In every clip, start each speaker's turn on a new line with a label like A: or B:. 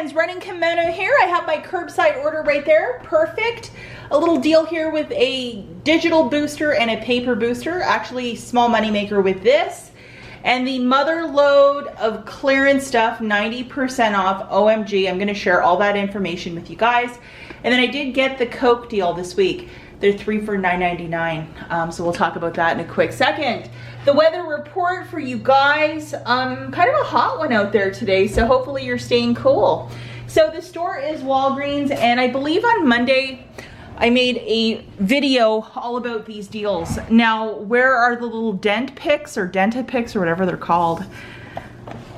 A: friends, Running Kimono here. I have my curbside order right there. Perfect. A little deal here with a digital booster and a paper booster. Actually, small money maker with this. And the mother load of clearance stuff, 90% off. OMG, I'm gonna share all that information with you guys. And then I did get the Coke deal this week. They're 3 for $9.99. So we'll talk about that in a quick second. The weather report for you guys, kind of a hot one out there today, so hopefully you're staying cool. So the store is Walgreens, and I believe on Monday I made a video all about these deals. Now, where are the little dent picks or denta picks or whatever they're called?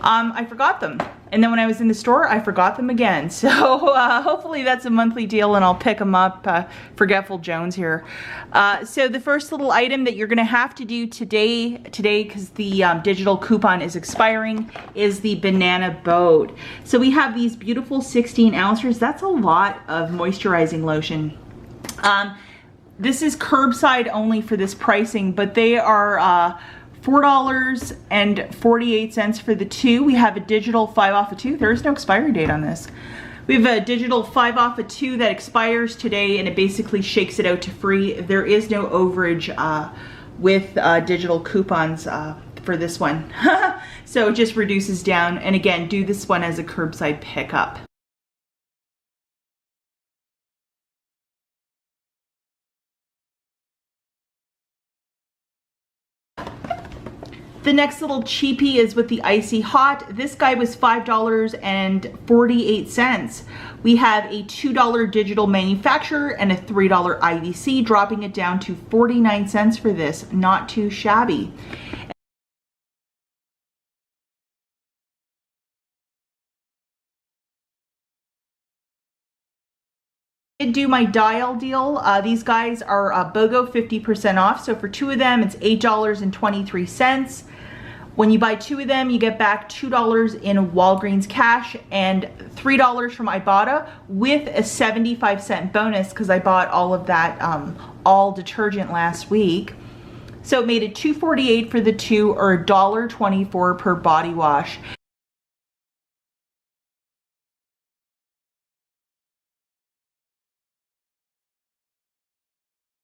A: I forgot them. And then when I was in the store, I forgot them again. So hopefully that's a monthly deal and I'll pick them up. Forgetful Jones here. So the first little item that you're gonna have to do today, because the digital coupon is expiring, is the banana boat. So we have these beautiful 16 ounces. That's a lot of moisturizing lotion. This is curbside only for this pricing, but they are $4.48 for the two. We have a digital 5 off of 2. There is no expiry date on this. We have a digital 5 off of 2 that expires today, and it basically shakes it out to free. There is no overage with digital coupons for this one. So it just reduces down. And again, do this one as a curbside pickup. The next little cheapie is with the Icy Hot. This guy was $5.48. We have a $2 digital manufacturer and a $3 IVC, dropping it down to 49 cents for this. Not too shabby. I did do my dial deal. These guys are BOGO 50% off. So for 2 of them, it's $8.23. When you buy 2 of them, you get back $2 in Walgreens cash and $3 from IBOTTA with a 75-cent bonus because I bought all of that all detergent last week. So it made it $2.48 for the 2 or $1.24 per body wash.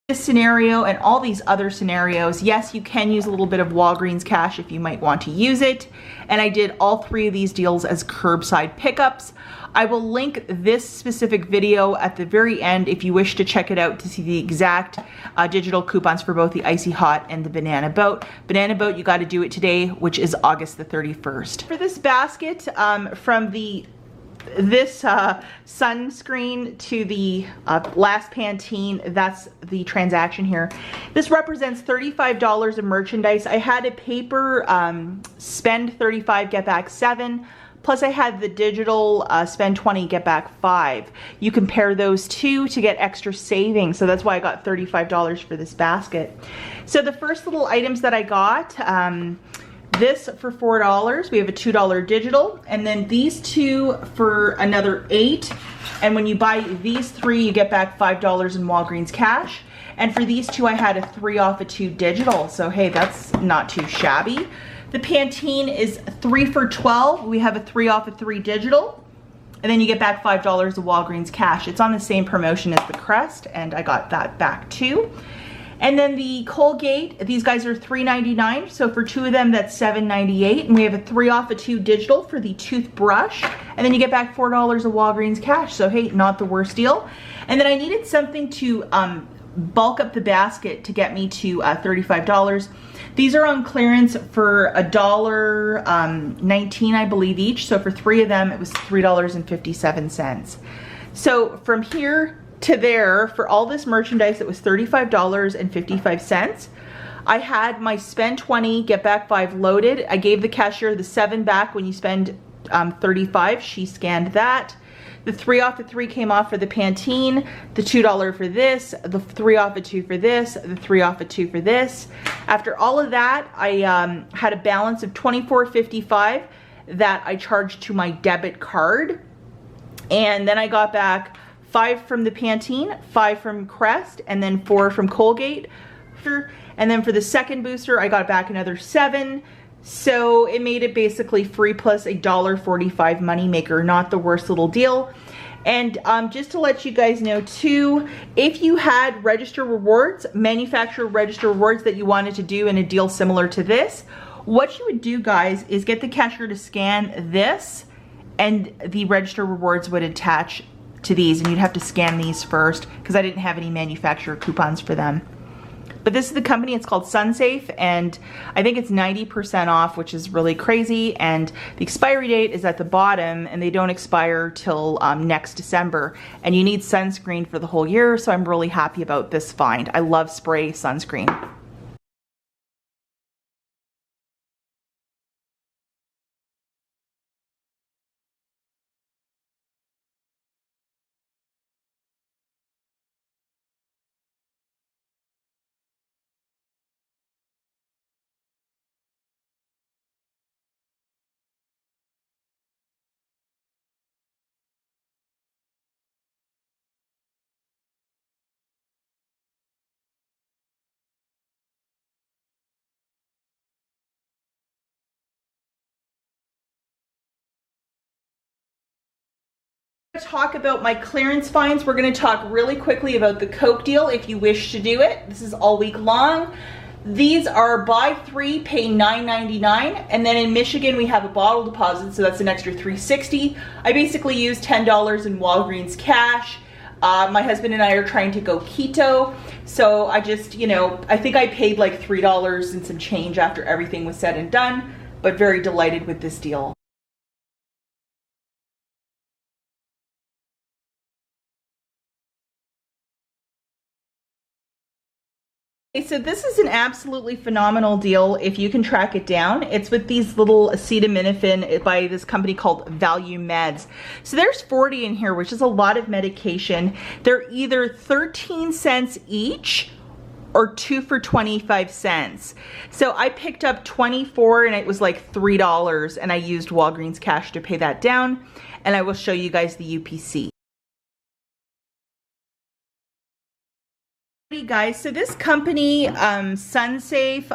A: This scenario and all these other scenarios, yes, you can use a little bit of Walgreens cash if you might want to use it. And I did all 3 of these deals as curbside pickups. I will link this specific video at the very end if you wish to check it out to see the exact digital coupons for both the Icy Hot and the Banana Boat. Banana Boat, you got to do it today, which is August the 31st. For this basket, from this sunscreen to the last Pantene, that's the transaction here. This represents $35 of merchandise. I had a paper spend 35, get back 7. Plus I had the digital spend 20, get back 5. You compare those two to get extra savings. So that's why I got $35 for this basket. So the first little items that I got, this for $4, we have a $2 digital, and then these 2 for another $8. And when you buy these 3, you get back $5 in Walgreens cash. And for these 2, I had a 3 off of 2 digital. So hey, that's not too shabby. The Pantene is 3 for $12. We have a 3 off of 3 digital. And then you get back $5 of Walgreens cash. It's on the same promotion as the Crest, and I got that back too. And then the Colgate, these guys are $3.99. So for 2 of them, that's $7.98. And we have a 3 off of 2 digital for the toothbrush. And then you get back $4 of Walgreens cash. So hey, not the worst deal. And then I needed something to bulk up the basket to get me to $35. These are on clearance for $1.19, I believe, each. So for 3 of them, it was $3.57. So from here to there, for all this merchandise, it was $35.55. I had my spend 20, get back 5 loaded. I gave the cashier the 7 back when you spend 35. She scanned that. The 3 off of 3 came off for the Pantene, the $2 for this, the 3 off of 2 for this, the 3 off of 2 for this. After all of that, I had a balance of $24.55 that I charged to my debit card. And then I got back 5 from the Pantene, 5 from Crest, and then 4 from Colgate. And then for the second booster, I got back another 7. So it made it basically free plus a $1.45 moneymaker. Not the worst little deal. And just to let you guys know too, if you had register rewards, manufacturer register rewards that you wanted to do in a deal similar to this, what you would do, guys, is get the cashier to scan this, and the register rewards would attach to these, and you'd have to scan these first because I didn't have any manufacturer coupons for them. But this is the company, it's called SunSafe, and I think it's 90% off, which is really crazy. And the expiry date is at the bottom, and they don't expire till next December. And you need sunscreen for the whole year, so I'm really happy about this find. I love spray sunscreen. Talk about my clearance finds. We're going to talk really quickly about the Coke deal if you wish to do it. This is all week long. These are buy 3, pay $9.99, and then in Michigan we have a bottle deposit, so that's an extra $3.60. I basically used $10 in Walgreens cash. My husband and I are trying to go keto, so I just, you know, I think I paid like $3 and some change after everything was said and done, but very delighted with this deal. Okay, so this is an absolutely phenomenal deal if you can track it down. It's with these little acetaminophen by this company called Value Meds. So there's 40 in here, which is a lot of medication. They're either 13 cents each or 2 for 25 cents. So I picked up 24 and it was like $3, and I used Walgreens cash to pay that down, and I will show you guys the UPC. Hey guys, so this company, SunSafe,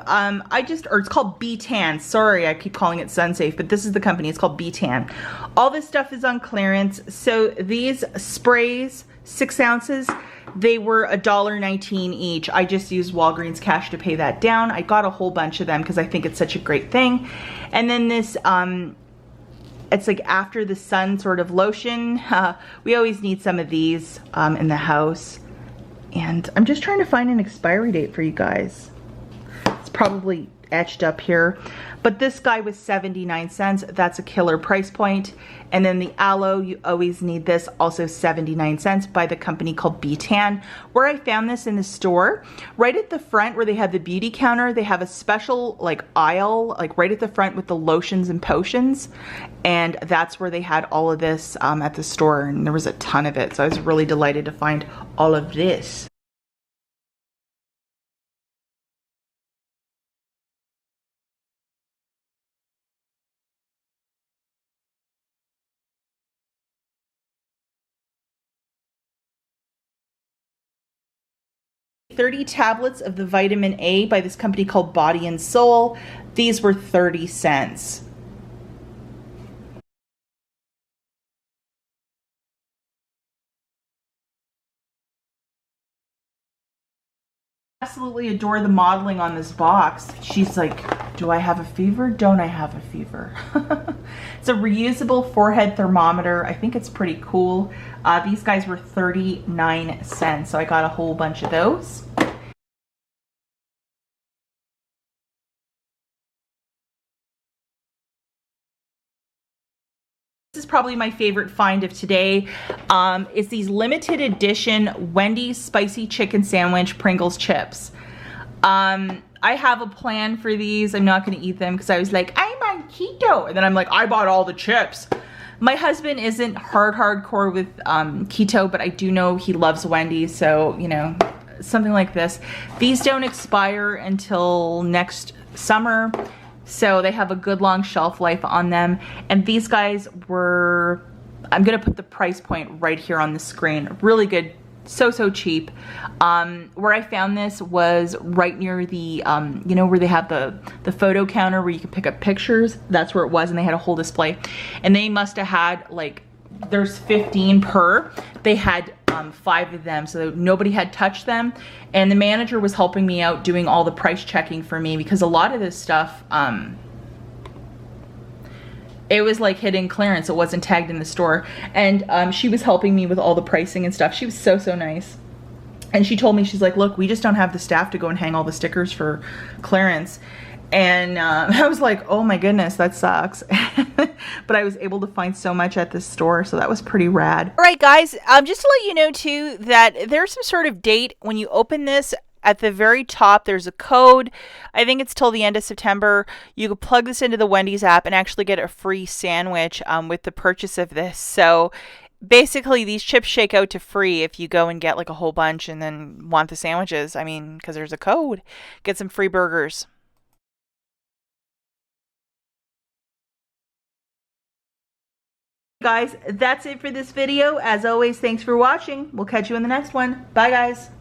A: or it's called B-Tan. Sorry, I keep calling it SunSafe, but this is the company. It's called B-Tan. All this stuff is on clearance. So these sprays, 6 ounces, they were $1.19 each. I just used Walgreens cash to pay that down. I got a whole bunch of them because I think it's such a great thing. And then this, it's like after the sun sort of lotion. We always need some of these in the house. And I'm just trying to find an expiry date for you guys. It's probably etched up here. But this guy was 79 cents. That's a killer price point. And then the aloe, you always need this, also 79 cents by the company called B-Tan. Where I found this in the store, right at the front where they have the beauty counter, they have a special like aisle, like right at the front with the lotions and potions. And that's where they had all of this at the store, and there was a ton of it. So I was really delighted to find all of this. $30 tablets of the vitamin A by this company called Body and Soul. These were 30 cents. Absolutely adore the modeling on this box. She's like, do I have a fever? Don't I have a fever? It's a reusable forehead thermometer. I think it's pretty cool. These guys were 39 cents, so I got a whole bunch of those. This is probably my favorite find of today. It's these limited edition Wendy's spicy chicken sandwich Pringles chips. I have a plan for these. I'm not going to eat them because I was like, I'm on keto. And then I'm like, I bought all the chips. My husband isn't hardcore with keto, but I do know he loves Wendy's. So, you know, something like this. These don't expire until next summer. So they have a good long shelf life on them. And these guys were, I'm gonna put the price point right here on the screen. Really good so cheap. Where I found this was right near the, you know, where they have the photo counter where you can pick up pictures. That's where it was, and they had a whole display. And they must have had, like, there's 15 per. They had 5 of them, so nobody had touched them. And the manager was helping me out doing all the price checking for me, because a lot of this stuff, it was like hidden clearance. It wasn't tagged in the store. And she was helping me with all the pricing and stuff. She was so nice. And she told me, she's like, look, we just don't have the staff to go and hang all the stickers for clearance. And I was like, oh my goodness, that sucks. But I was able to find so much at this store, so that was pretty rad. All right, guys, just to let you know too that there's some sort of date when you open this. At the very top, there's a code. I think it's till the end of September. You can plug this into the Wendy's app and actually get a free sandwich with the purchase of this. So basically, these chips shake out to free if you go and get like a whole bunch and then want the sandwiches. I mean, because there's a code. Get some free burgers. Guys, that's it for this video. As always, thanks for watching. We'll catch you in the next one. Bye, guys.